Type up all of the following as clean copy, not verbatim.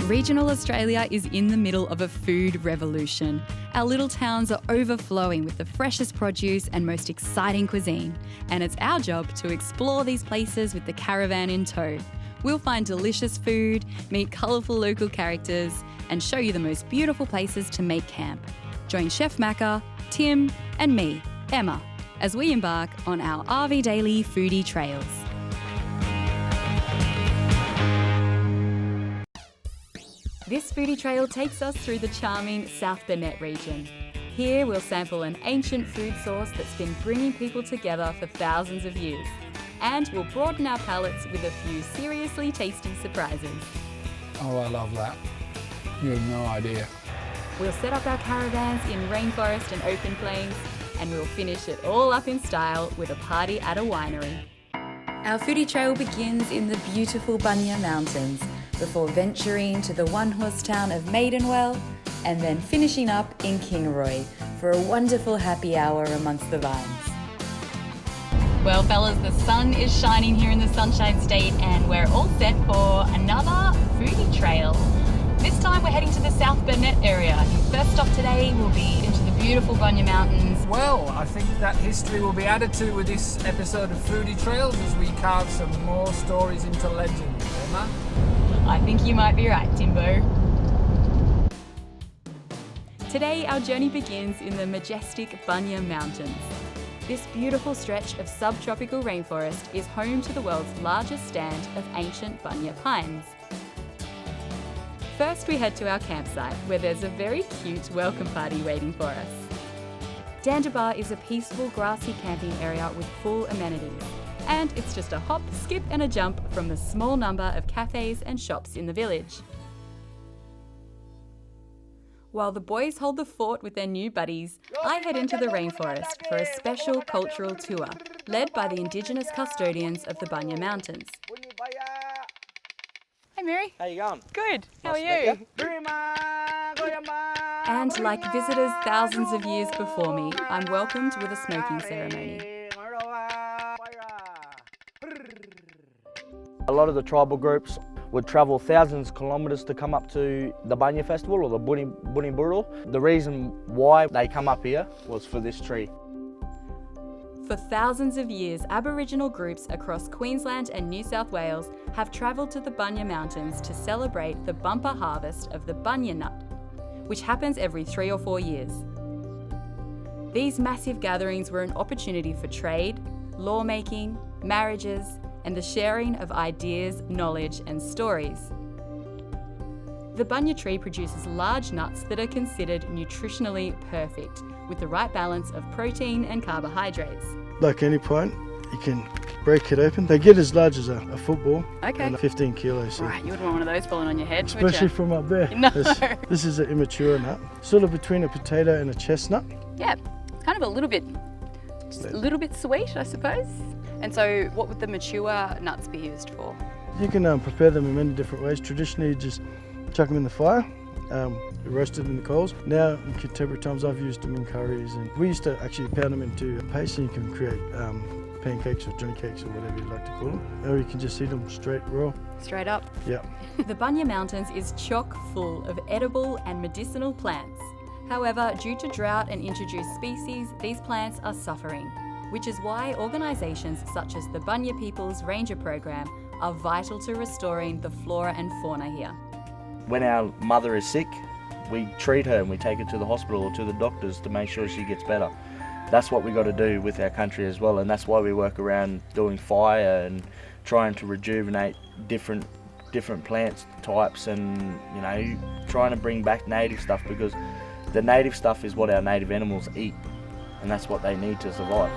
Regional Australia is in the middle of a food revolution. Our little towns are overflowing with the freshest produce and most exciting cuisine. And it's our job to explore these places with the caravan in tow. We'll find delicious food, meet colourful local characters, and show you the most beautiful places to make camp. Join Chef Macca, Tim, and me, Emma, as we embark on our RV Daily Foodie Trails. This foodie trail takes us through the charming South Burnett region. Here we'll sample an ancient food source that's been bringing people together for thousands of years. And we'll broaden our palates with a few seriously tasty surprises. Oh, I love that. You have no idea. We'll set up our caravans in rainforest and open plains, and we'll finish it all up in style with a party at a winery. Our foodie trail begins in the beautiful Bunya Mountains, before venturing to the one-horse town of Maidenwell and then finishing up in Kingaroy for a wonderful happy hour amongst the vines. Well fellas, the sun is shining here in the Sunshine State and we're all set for another foodie trail. This time we're heading to the South Burnett area. First stop today will be into the beautiful Bunya Mountains. Well, I think that history will be added to with this episode of Foodie Trails as we carve some more stories into legend. Emma? I think you might be right, Timbo. Today our journey begins in the majestic Bunya Mountains. This beautiful stretch of subtropical rainforest is home to the world's largest stand of ancient Bunya pines. First we head to our campsite where there's a very cute welcome party waiting for us. Dandabar is a peaceful grassy camping area with full amenities. And it's just a hop, skip and a jump from the small number of cafes and shops in the village. While the boys hold the fort with their new buddies, I head into the rainforest for a special cultural tour led by the Indigenous custodians of the Bunya Mountains. Hey Mary. How you going? Good. How are you? And like visitors thousands of years before me, I'm welcomed with a smoking ceremony. A lot of the tribal groups would travel thousands of kilometres to come up to the Bunya festival or the Bunya. The reason why they come up here was for this tree. For thousands of years, Aboriginal groups across Queensland and New South Wales have travelled to the Bunya Mountains to celebrate the bumper harvest of the bunya nut, which happens every 3 or 4 years. These massive gatherings were an opportunity for trade, lawmaking, marriages, and the sharing of ideas, knowledge and stories. The bunya tree produces large nuts that are considered nutritionally perfect, with the right balance of protein and carbohydrates. Like any plant, you can break it open. They get as large as a football, Okay. and 15 kilos. So. Right, you wouldn't want one of those falling on your head, Especially from up there. No. This is an immature nut, sort of between a potato and a chestnut. Yeah, kind of a little bit sweet, I suppose. And so what would the mature nuts be used for? You can prepare them in many different ways. Traditionally, you just chuck them in the fire, roasted in the coals. Now, in contemporary times, I've used them in curries, and we used to actually pound them into a paste, and you can create pancakes or johnny cakes or whatever you'd like to call them. Or you can just eat them straight raw. Straight up? Yeah. The Bunya Mountains is chock full of edible and medicinal plants. However, due to drought and introduced species, these plants are suffering, which is why organisations such as the Bunya People's Ranger Program are vital to restoring the flora and fauna here. When our mother is sick, we treat her and we take her to the hospital or to the doctors to make sure she gets better. That's what we got to do with our country as well, and that's why we work around doing fire and trying to rejuvenate different plants types, and trying to bring back native stuff, because the native stuff is what our native animals eat, and that's what they need to survive.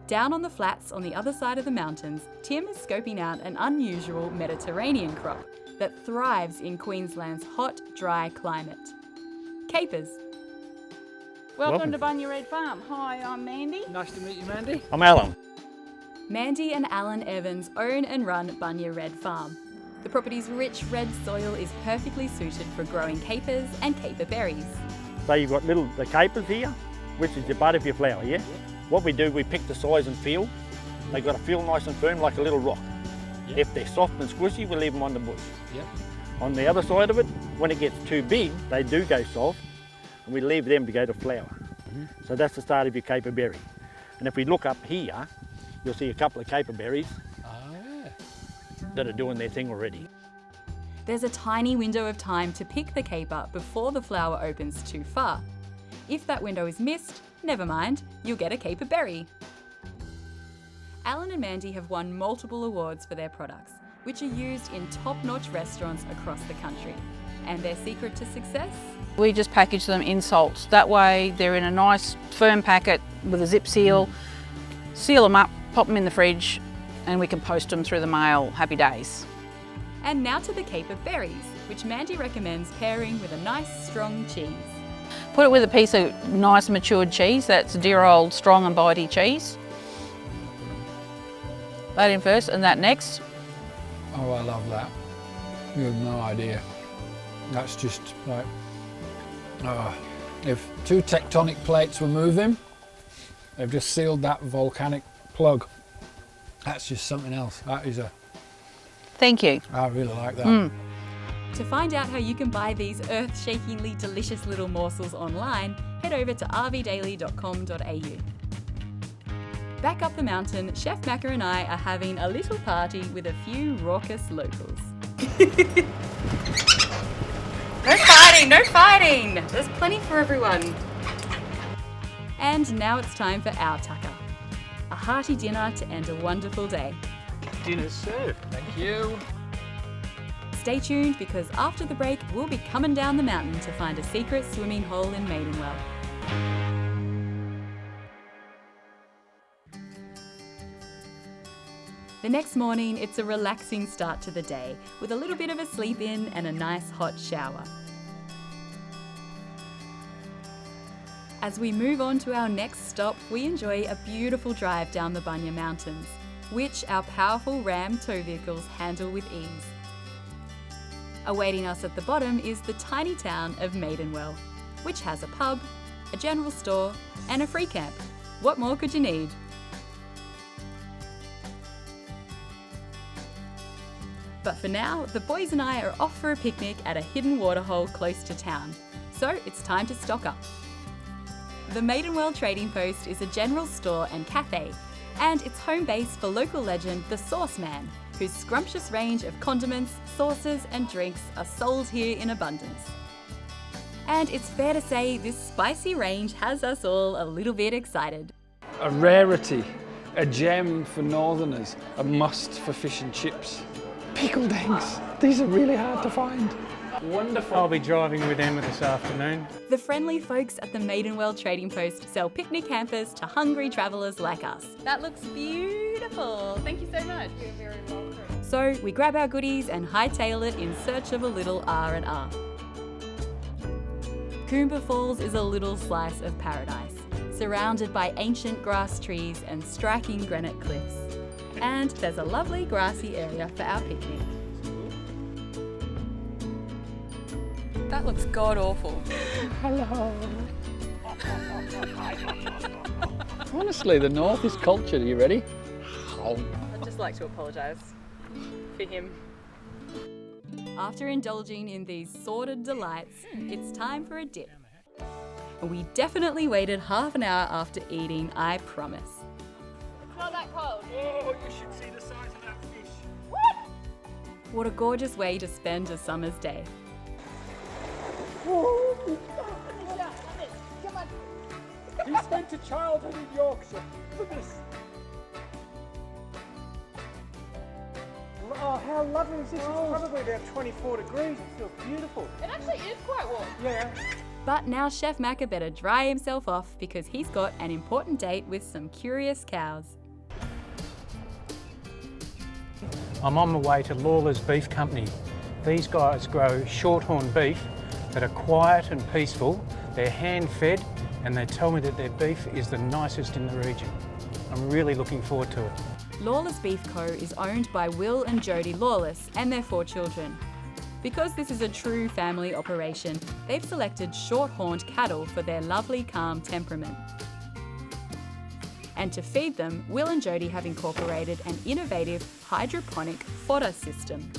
Down on the flats on the other side of the mountains, Tim is scoping out an unusual Mediterranean crop that thrives in Queensland's hot, dry climate. Capers. Welcome to Bunya Red Farm. Hi, I'm Mandy. Nice to meet you, Mandy. I'm Alan. Mandy and Alan Evans own and run Bunya Red Farm. The property's rich red soil is perfectly suited for growing capers and caper berries. So you've got the capers here, which is the bud of your flower, yeah? What we do, we pick the size and feel. They've got to feel nice and firm like a little rock. Yep. If they're soft and squishy, we leave them on the bush. Yep. On the other side of it, when it gets too big, they do go soft, and we leave them to go to flower. So that's the start of your caper berry. And if we look up here, you'll see a couple of caper berries that are doing their thing already. There's a tiny window of time to pick the caper before the flower opens too far. If that window is missed, never mind, you'll get a caper berry. Alan and Mandy have won multiple awards for their products, which are used in top-notch restaurants across the country. And their secret to success? We just package them in salts. That way they're in a nice firm packet with a zip seal, seal them up, pop them in the fridge, and we can post them through the mail. Happy days. And now to the caper berries, which Mandy recommends pairing with a nice strong cheese. Put it with a piece of nice matured cheese. That's dear old strong and bitey cheese. That in first and that next. Oh, I love that. You have no idea. That's just like, if two tectonic plates were moving, they've just sealed that volcanic plug. That's just something else. That is Thank you. I really like that. To find out how you can buy these earth-shakingly delicious little morsels online, head over to rvdaily.com.au. Back up the mountain, Chef Macca and I are having a little party with a few raucous locals. No fighting, no fighting! There's plenty for everyone. And now it's time for our tucker. A hearty dinner to end a wonderful day. Dinner's served. Thank you. Stay tuned because after the break, we'll be coming down the mountain to find a secret swimming hole in Maidenwell. The next morning, it's a relaxing start to the day with a little bit of a sleep in and a nice hot shower. As we move on to our next stop, we enjoy a beautiful drive down the Bunya Mountains, which our powerful ram tow vehicles handle with ease. Awaiting us at the bottom is the tiny town of Maidenwell, which has a pub, a general store, and a free camp. What more could you need? But for now, the boys and I are off for a picnic at a hidden waterhole close to town, so it's time to stock up. The Maidenwell Trading Post is a general store and cafe, and it's home base for local legend The Sauce Man, whose scrumptious range of condiments, sauces and drinks are sold here in abundance. And it's fair to say this spicy range has us all a little bit excited. A rarity, a gem for northerners, a must for fish and chips. Pickled eggs, these are really hard to find. Wonderful. I'll be driving with Emma this afternoon. The friendly folks at the Maidenwell Trading Post sell picnic hampers to hungry travellers like us. That looks beautiful. Thank you so much. You're very welcome. So we grab our goodies and hightail it in search of a little R&R. Kumba Falls is a little slice of paradise, surrounded by ancient grass trees and striking granite cliffs. And there's a lovely grassy area for our picnic. That looks god-awful. Hello. Honestly, the north is cultured. Are you ready? I'd just like to apologise for him. After indulging in these sordid delights, it's time for a dip. We definitely waited half an hour after eating, I promise. It's not that cold. Oh, you should see the size of that fish. What a gorgeous way to spend a summer's day. He spent a childhood in Yorkshire. Look at this. Oh, how lovely is this? It's probably about 24 degrees. It feels beautiful. It actually is quite warm. Yeah. But now Chef Macca better dry himself off because he's got an important date with some curious cows. I'm on my way to Lawler's Beef Company. These guys grow shorthorn beef that are quiet and peaceful. They're hand-fed and they tell me that their beef is the nicest in the region. I'm really looking forward to it. Lawless Beef Co. is owned by Will and Jodie Lawless and their 4 children. Because this is a true family operation, they've selected short-horned cattle for their lovely, calm temperament. And to feed them, Will and Jodie have incorporated an innovative hydroponic fodder system.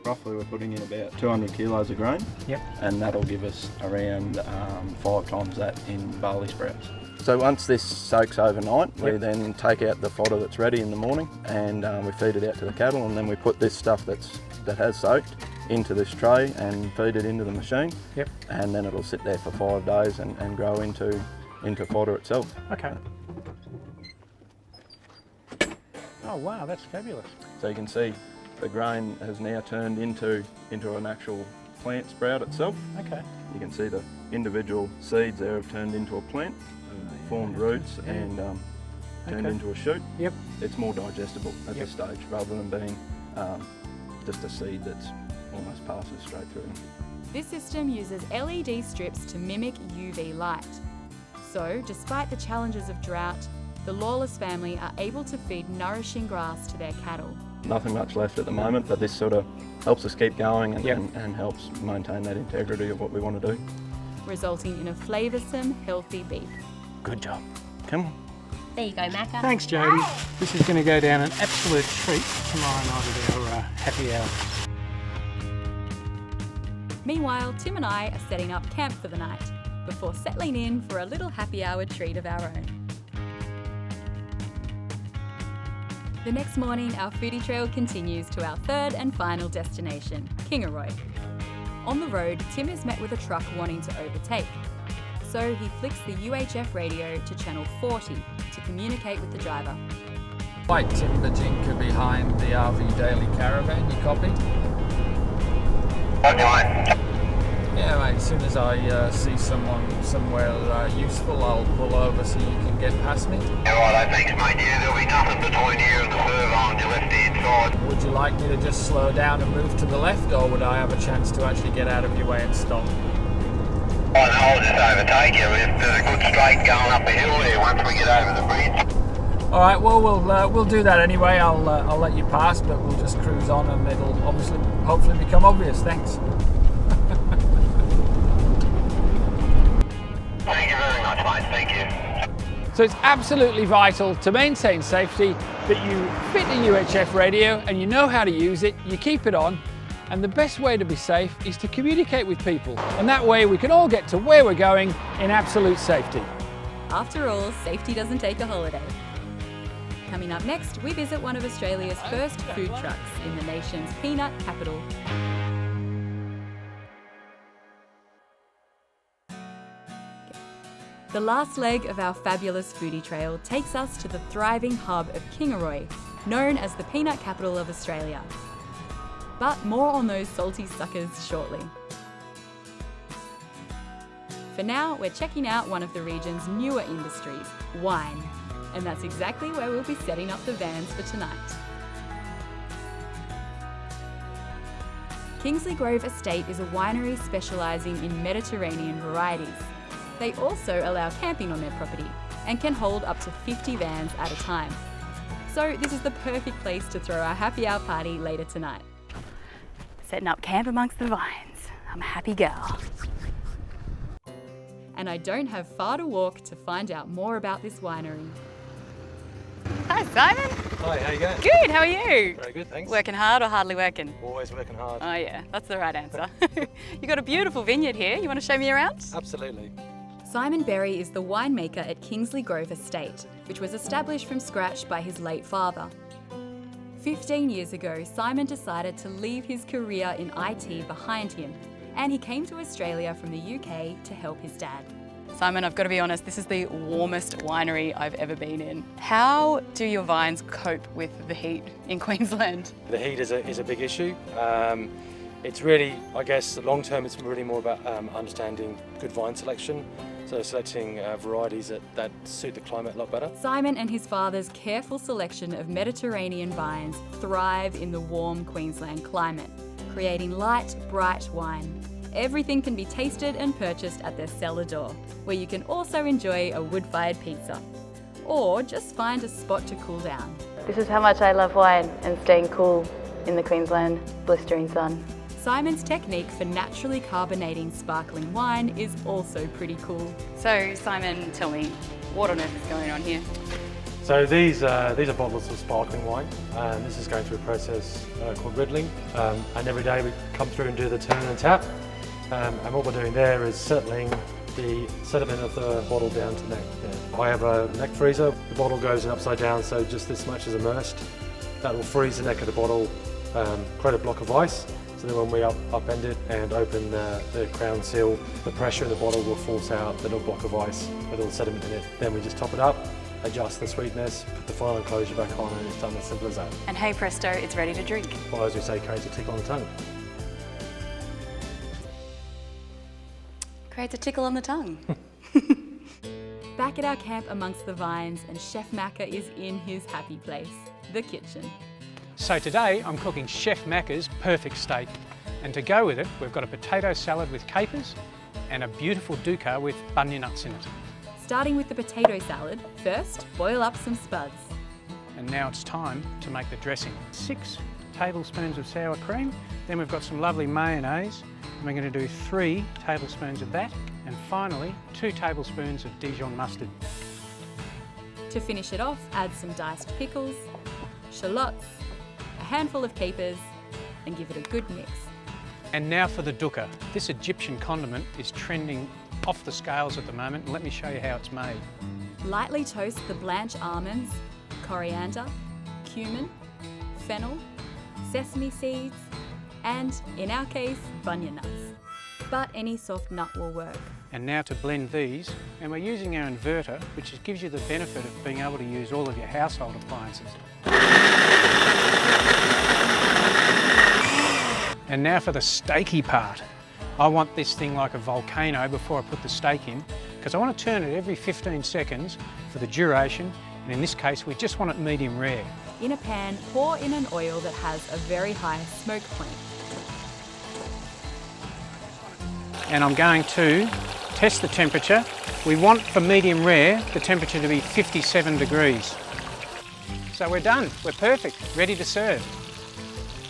Roughly we're putting in about 200 kilos of grain. Yep. And that'll give us around 5 times that in barley sprouts. So once this soaks overnight, we then take out the fodder that's ready in the morning and we feed it out to the cattle, and then we put this stuff that has soaked into this tray and feed it into the machine. Yep. And then it'll sit there for 5 days and grow into fodder itself. Okay. Oh wow, that's fabulous. So you can see the grain has now turned into an actual plant sprout itself. Okay. You can see the individual seeds there have turned into a plant, formed roots and turned into a shoot. Yep. It's more digestible at this stage rather than being just a seed that's almost passes straight through. This system uses LED strips to mimic UV light. So, despite the challenges of drought, the Lawless family are able to feed nourishing grass to their cattle. Nothing much left at the moment, but this sort of helps us keep going and helps maintain that integrity of what we want to do. Resulting in a flavoursome, healthy beef. Good job. Come on. There you go, Macca. Thanks, Jody. This is going to go down an absolute treat tomorrow night at our happy hour. Meanwhile, Tim and I are setting up camp for the night, before settling in for a little happy hour treat of our own. The next morning, our foodie trail continues to our third and final destination, Kingaroy. On the road, Tim is met with a truck wanting to overtake. So he flicks the UHF radio to channel 40 to communicate with the driver. White timber jinker behind the RV Daily Caravan, you copy? Yeah mate, as soon as I see someone somewhere useful, I'll pull over so you can get past me. Yeah, righto, thanks mate. Yeah, there'll be nothing between you and the servo on your left hand side. Would you like me to just slow down and move to the left, or would I have a chance to actually get out of your way and stop? Oh no, I'll just overtake you. There's a good straight going up a hill there once we get over the bridge. All right, well we'll do that anyway. I'll let you pass, but we'll just cruise on, and it'll hopefully become obvious. Thanks. Thank you very much, mate. Thank you. So it's absolutely vital to maintain safety that you fit the UHF radio and you know how to use it, you keep it on, and the best way to be safe is to communicate with people, and that way we can all get to where we're going in absolute safety. After all, safety doesn't take a holiday. Coming up next, we visit one of Australia's first food trucks in the nation's peanut capital. The last leg of our fabulous foodie trail takes us to the thriving hub of Kingaroy, known as the peanut capital of Australia. But more on those salty suckers shortly. For now, we're checking out one of the region's newer industries, wine. And that's exactly where we'll be setting up the vans for tonight. Kingsley Grove Estate is a winery specialising in Mediterranean varieties. They also allow camping on their property and can hold up to 50 vans at a time. So this is the perfect place to throw our happy hour party later tonight. Setting up camp amongst the vines. I'm a happy girl. And I don't have far to walk to find out more about this winery. Hi Simon. Hi, how you going? Good, how are you? Very good, thanks. Working hard or hardly working? Always working hard. Oh yeah, that's the right answer. You got a beautiful vineyard here. You want to show me around? Absolutely. Simon Berry is the winemaker at Kingsley Grove Estate, which was established from scratch by his late father. 15 years ago, Simon decided to leave his career in IT behind him, and he came to Australia from the UK to help his dad. Simon, I've got to be honest, this is the warmest winery I've ever been in. How do your vines cope with the heat in Queensland? The heat is a big issue. It's really, I guess, long term, it's really more about understanding good vine selection. So selecting varieties that suit the climate a lot better. Simon and his father's careful selection of Mediterranean vines thrive in the warm Queensland climate, creating light, bright wine. Everything can be tasted and purchased at their cellar door, where you can also enjoy a wood-fired pizza. Or just find a spot to cool down. This is how much I love wine and staying cool in the Queensland blistering sun. Simon's technique for naturally carbonating sparkling wine is also pretty cool. So Simon, tell me, what on earth is going on here? So these are bottles of sparkling wine. This is going through a process called riddling, and every day we come through and do the turn and tap. And what we're doing there is settling the sediment of the bottle down to neck. Yeah. I have a neck freezer. The bottle goes in upside down, so just this much is immersed. That will freeze the neck of the bottle, create a block of ice. So then when we upend it and open the crown seal, the pressure in the bottle will force out the little block of ice with all the sediment in it. Then we just top it up, adjust the sweetness, put the final enclosure back on, and it's done as simple as that. And hey presto, it's ready to drink. Well, as we say, creates a tickle on the tongue. Creates a tickle on the tongue. Back at our camp amongst the vines, and Chef Macca is in his happy place, the kitchen. So today I'm cooking Chef Macca's perfect steak, and to go with it we've got a potato salad with capers and a beautiful dukkha with bunya nuts in it. Starting with the potato salad, first boil up some spuds. And now it's time to make the dressing. 6 tablespoons of sour cream, then we've got some lovely mayonnaise, and we're going to do 3 tablespoons of that, and finally 2 tablespoons of Dijon mustard. To finish it off, add some diced pickles, shallots, a handful of capers, and give it a good mix. And now for the dukkha. This Egyptian condiment is trending off the scales at the moment, and let me show you how it's made. Lightly toast the blanched almonds, coriander, cumin, fennel, sesame seeds, and, in our case, bunya nuts. But any soft nut will work. And now to blend these, and we're using our inverter, which gives you the benefit of being able to use all of your household appliances. And now for the steaky part. I want this thing like a volcano before I put the steak in, because I want to turn it every 15 seconds for the duration, and in this case we just want it medium rare. In a pan, pour in an oil that has a very high smoke point. And I'm going to test the temperature. We want for medium rare the temperature to be 57 degrees. So we're done, we're perfect, ready to serve.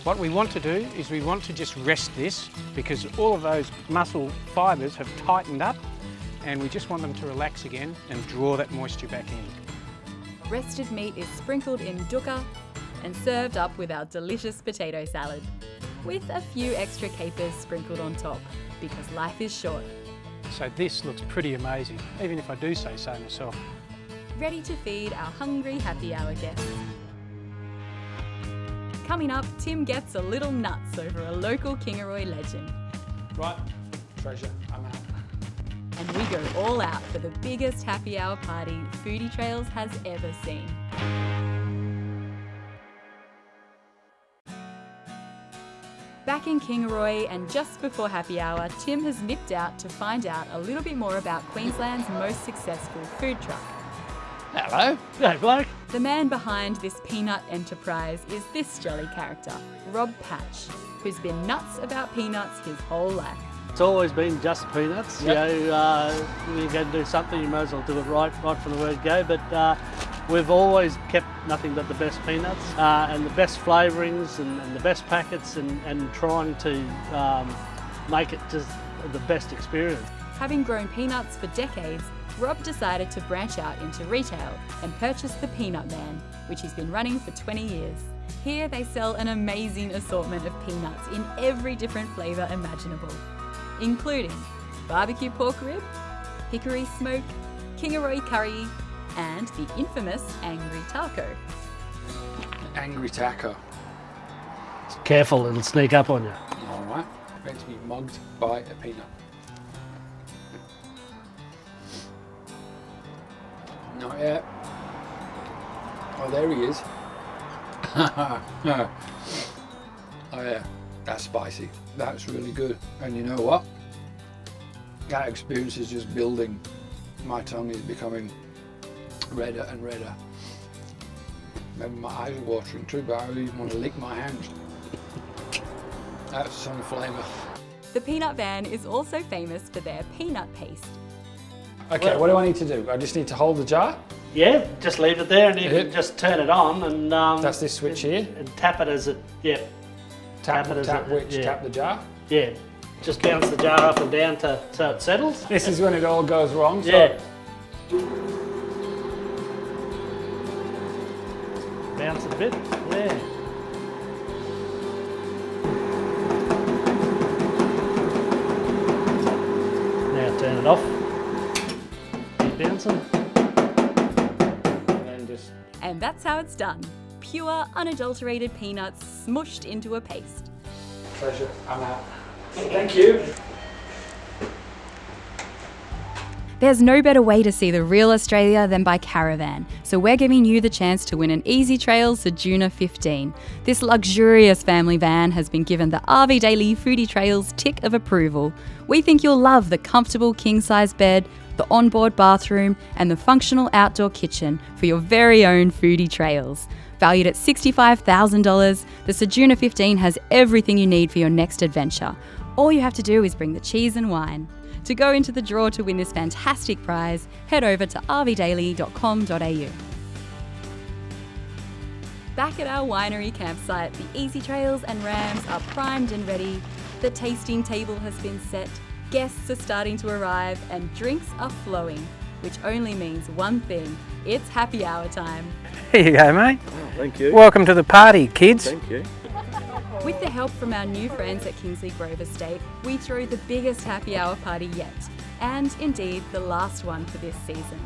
What we want to do is we want to just rest this, because all of those muscle fibres have tightened up, and we just want them to relax again and draw that moisture back in. Rested meat is sprinkled in dukkha and served up with our delicious potato salad, with a few extra capers sprinkled on top, because life is short. So this looks pretty amazing, even if I do say so myself. Ready to feed our hungry happy hour guests. Coming up, Tim gets a little nuts over a local Kingaroy legend. Right, treasure, I'm out. And we go all out for the biggest happy hour party Foodie Trails has ever seen. Back in Kingaroy, and just before happy hour, Tim has nipped out to find out a little bit more about Queensland's most successful food truck. Hello. Hey, bloke. The man behind this peanut enterprise is this jolly character, Rob Patch, who's been nuts about peanuts his whole life. It's always been just peanuts. Yep. You know, you're going to do something, you might as well do it right from the word go. But we've always kept nothing but the best peanuts and the best flavourings and the best packets, and trying to make it just the best experience. Having grown peanuts for decades, Rob decided to branch out into retail and purchase the Peanut Van, which he's been running for 20 years. Here they sell an amazing assortment of peanuts in every different flavour imaginable, including barbecue pork rib, hickory smoke, Kingaroy curry, and the infamous angry taco. Angry taco. Careful, it'll sneak up on you. All right, going to be mugged by a peanut. Not yet. Oh, there he is. Oh yeah, that's spicy. That's really good. And you know what? That experience is just building. My tongue is becoming redder and redder. Maybe my eyes are watering too, but I don't even want to lick my hands. That's some flavour. The Peanut Van is also famous for their peanut paste. Okay, what do I need to do? I just need to hold the jar? Yeah, just leave it there and you can just turn it on and... That's this switch here? And tap it as it, yeah. Tap the jar? Yeah, just bounce the jar up and down so it settles. This is when it all goes wrong. So yeah. bounce it a bit. Yeah. Now turn it off. Keep bouncing. And just. And that's how it's done. Pure, unadulterated peanuts smushed into a paste. Pleasure. I'm out. Thank you. There's no better way to see the real Australia than by caravan, so we're giving you the chance to win an Easy Trails Sejuna 15. This luxurious family van has been given the RV Daily Foodie Trails tick of approval. We think you'll love the comfortable king-size bed, the onboard bathroom, and the functional outdoor kitchen for your very own Foodie Trails. Valued at $65,000, the Sejuna 15 has everything you need for your next adventure. All you have to do is bring the cheese and wine. To go into the draw to win this fantastic prize, head over to rvdaily.com.au. Back at our winery campsite, the Easy Trails and Rams are primed and ready. The tasting table has been set, guests are starting to arrive, and drinks are flowing, which only means one thing: it's happy hour time. Here you go, mate. Oh, thank you. Welcome to the party, kids. Thank you. With the help from our new friends at Kingsley Grove Estate, we throw the biggest happy hour party yet, and indeed the last one for this season.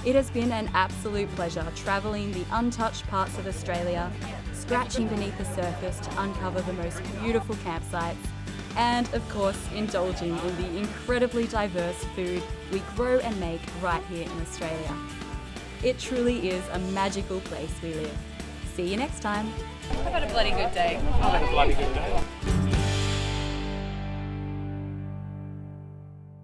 It has been an absolute pleasure travelling the untouched parts of Australia, scratching beneath the surface to uncover the most beautiful campsites, and of course indulging in the incredibly diverse food we grow and make right here in Australia. It truly is a magical place we live. See you next time. I've had a bloody good day. I've had a bloody good day.